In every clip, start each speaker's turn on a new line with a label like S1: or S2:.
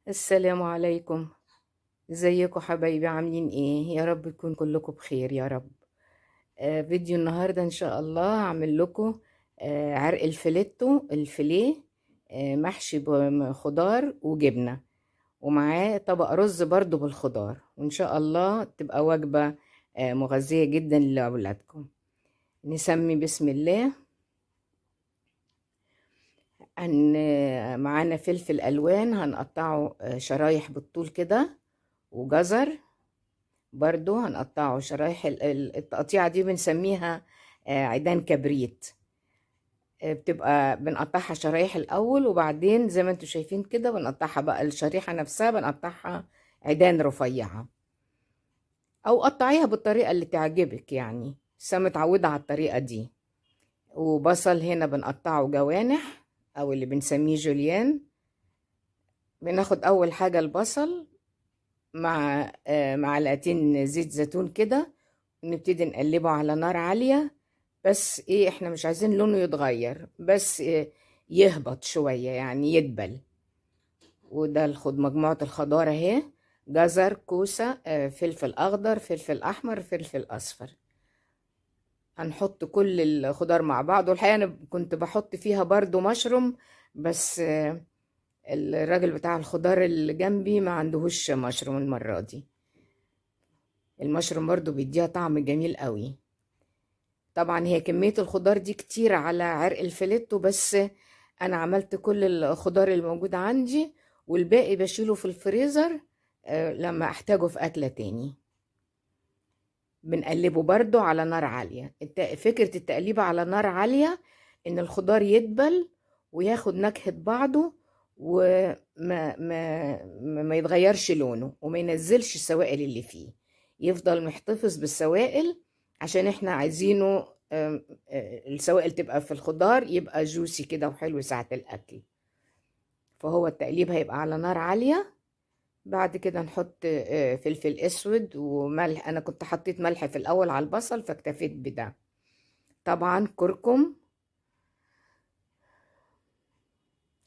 S1: السلام عليكم. ازيكم حبايبي، عاملين ايه؟ يا رب تكون كلكم بخير يا رب. فيديو النهارده ان شاء الله هعمل لكم عرق الفيليه، محشي بخضار وجبنه، ومعاه طبق رز برضو بالخضار، وان شاء الله تبقى وجبه مغذيه جدا لاولادكم. نسمي بسم الله. معانا فلفل الوان هنقطعه شرايح بالطول كده، وجزر برضو هنقطعه شرايح. التقطيعة دي بنسميها عيدان كبريت. بتبقى بنقطعها شرايح الأول، وبعدين زي ما انتوا شايفين كده بنقطعها بقى الشريحة نفسها، بنقطعها عيدان رفيعة، أو قطعيها بالطريقة اللي تعجبك يعني، بس أنا متعودة على الطريقة دي. وبصل هنا بنقطعه جوانح، أو اللي بنسميه جوليان. بناخد أول حاجة البصل مع معلقتين زيت زيتون كده، نبتدي نقلبه على نار عالية. بس ايه، احنا مش عايزين لونه يتغير، بس إيه، يهبط شوية يعني يدبل. وده مجموعة الخضار اهي: جزر، كوسة، فلفل اخضر، فلفل احمر، فلفل اصفر. هنحط كل الخضار مع بعض، والحقيقة انا كنت بحط فيها برضو مشروم، بس الراجل بتاع الخضار اللي جنبي ما عندهوش مشروم المرة دي. المشروم برضو بيديها طعم جميل قوي. طبعا هي كمية الخضار دي كتير على عرق الفيليتو، بس انا عملت كل الخضار الموجود عندي، والباقي بشيله في الفريزر لما احتاجه في اكلة تاني. بنقلبه برضو على نار عالية. فكرة التقليب على نار عالية ان الخضار يدبل وياخد نكهة بعضه، وما ما يتغيرش لونه، وما ينزلش السوائل اللي فيه، يفضل محتفظ بالسوائل، عشان احنا عايزينه السوائل تبقى في الخضار، يبقى جوسي كده وحلو ساعة الأكل. فهو التقليب هيبقى على نار عالية. بعد كده نحط فلفل اسود وملح. انا كنت حطيت ملح في الاول على البصل فاكتفيت بده. طبعا كركم.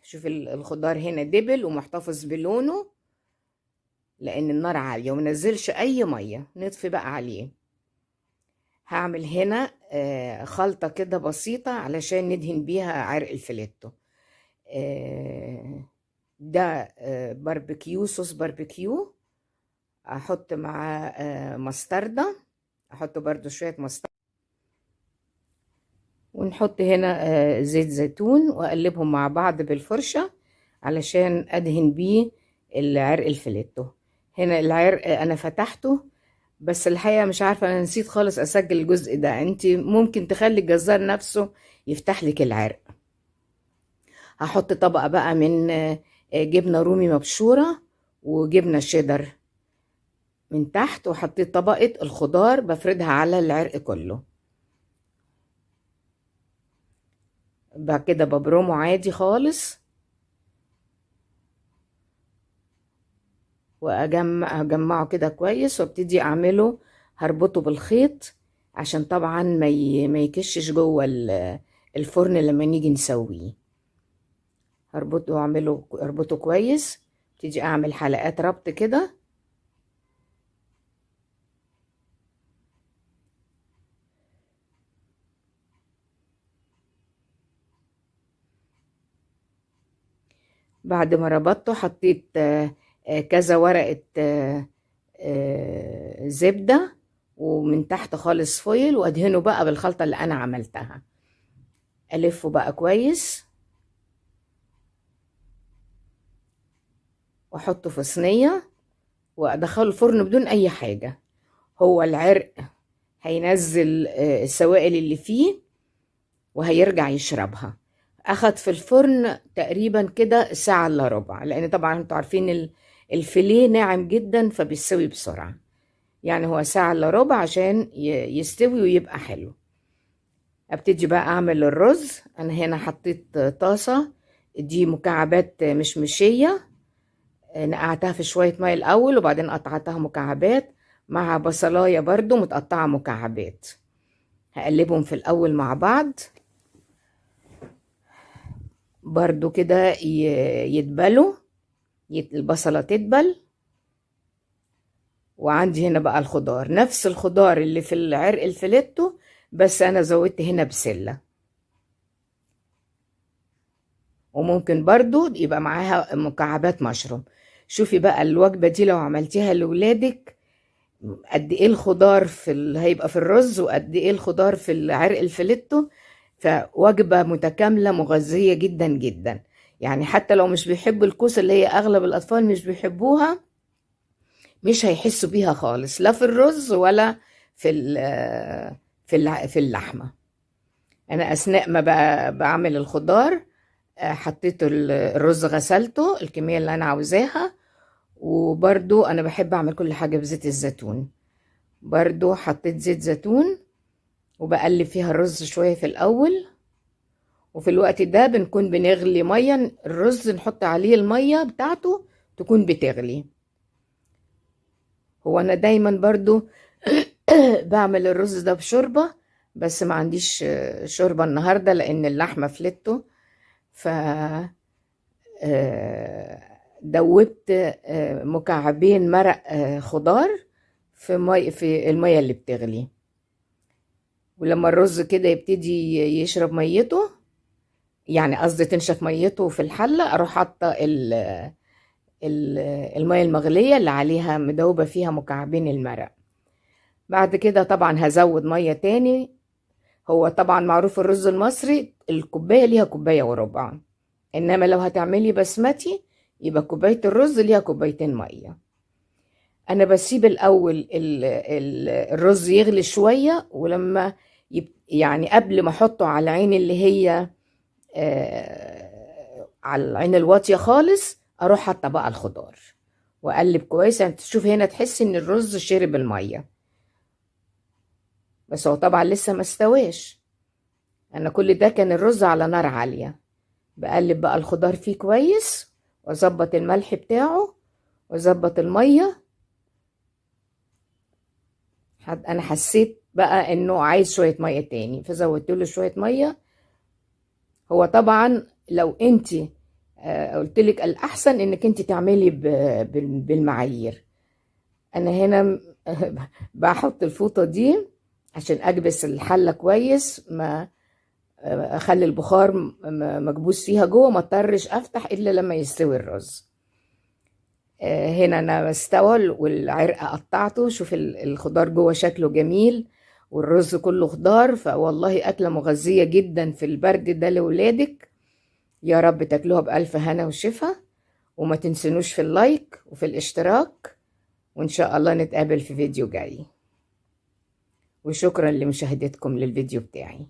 S1: شوف الخضار هنا دبل ومحتفظ بلونه، لان النار عالية ومنزلش اي مية. نطفي بقى عليه. هعمل هنا خلطة كده بسيطة علشان ندهن بيها عرق الفليتو. ده باربيكيو، صوص باربيكيو. احط معاه مستردة، احط برضو شوية مستردة، ونحط هنا زيت زيتون، واقلبهم مع بعض بالفرشة علشان ادهن بيه العرق الفليتو. هنا العرق انا فتحته، بس الحقيقة مش عارفة، انا نسيت خالص اسجل الجزء ده. انت ممكن تخلي الجزار نفسه يفتح لك العرق. هحط طبقة بقى من جبنة رومي مبشورة وجبنة شيدر من تحت، وحطيت طبقة الخضار بفردها على العرق كله. بعد كده ببرمه عادي خالص، اجمعه كده كويس، وابتدي اعمله. هربطه بالخيط عشان طبعا ما يكشش جوه الفرن لما نيجي نسويه. هربطه واعمله، اربطه كويس. ابتدي اعمل حلقات ربط كده. بعد ما ربطته حطيت كذا ورقة زبدة، ومن تحت خالص فويل، وادهنه بقى بالخلطة اللي انا عملتها. الفه بقى كويس، واحطه في صينية، وادخله الفرن بدون اي حاجة. هو العرق هينزل السوائل اللي فيه، وهيرجع يشربها. اخد في الفرن تقريبا كده ساعة الا ربع، لان طبعا انتوا عارفين الفيليه ناعم جدا فبيستوي بسرعة. يعني هو ساعة الا ربع عشان يستوي ويبقى حلو. ابتدي بقى اعمل الرز. انا هنا حطيت طاسة، دي مكعبات مشمشية، نقعتها في شوية مية الاول، وبعدين قطعتها مكعبات مع بصلاية برضو متقطعة مكعبات. هقلبهم في الاول مع بعض برضو كده يدبلوا. البصلة تدبل. وعندي هنا بقى الخضار، نفس الخضار اللي في العرق الفليتو، بس انا زودت هنا بسلة. وممكن برضو يبقى معاها مكعبات مشروم. شوفي بقى الوجبة دي لو عملتيها لولادك، قد ايه الخضار هيبقى في الرز، وقد ايه الخضار في العرق الفليتو. فوجبة متكاملة مغذية جدا جدا. يعني حتى لو مش بيحبوا الكوسة اللي هي اغلب الاطفال مش بيحبوها، مش هيحسوا بيها خالص، لا في الرز ولا في اللحمة. انا اثناء ما بعمل الخضار، حطيت الرز، غسلته الكمية اللي انا عاوزاها. وبرضو انا بحب اعمل كل حاجة بزيت الزيتون. برضو حطيت زيت زيتون، وبقلب فيها الرز شوية في الاول. وفي الوقت ده بنكون بنغلي مية الرز، نحط عليه المية بتاعته تكون بتغلي. هو انا دايما برضو بعمل الرز ده بشوربة، بس ما عنديش شوربة النهاردة لان اللحمة فلتو. ف دوبت مكعبين مرق خضار في المية اللي بتغلي. ولما الرز كده يبتدي يشرب ميته، يعني قصدي تنشف ميته في الحلة، اروح حاطة المية المغلية اللي عليها مدوبة فيها مكعبين المرق. بعد كده طبعا هزود مية تاني. هو طبعا معروف الرز المصري الكوباية ليها كوباية وربع، انما لو هتعملي بسمتي يبقى كوباية الرز ليها كوبايتين مية. انا بسيب الاول الرز يغلي شوية، ولما يعني قبل ما احطه على العين اللي هي على العين الواطية خالص، اروح حاطه بقى الخضار واقلب كويس. يعني تشوفي هنا تحسي ان الرز شرب المية، بس هو طبعا لسه ما استواش. انا كل ده كان الرز على نار عالية. بقلب بقى الخضار فيه كويس، واظبط الملح بتاعه، واظبط المية. انا حسيت بقى انه عايز شوية مية تاني، فزودت له شوية مية. هو طبعا لو انت قلت لك الاحسن انك انت تعملي بالمعايير. انا هنا بحط الفوطة دي عشان اكبس الحلة كويس، ما اخلي البخار مكبوس فيها جوه، ما اضطرش افتح الا لما يستوي الرز. هنا انا استوى والعرق قطعته. شوف الخضار جوه شكله جميل، والرز كله خضار. فوالله اكله مغذيه جدا في البرد ده لولادك. يا رب تاكلوها بألف هنا وشفا. وما تنسنوش في اللايك وفي الاشتراك، وان شاء الله نتقابل في فيديو جاي. وشكرا لمشاهدتكم للفيديو بتاعي.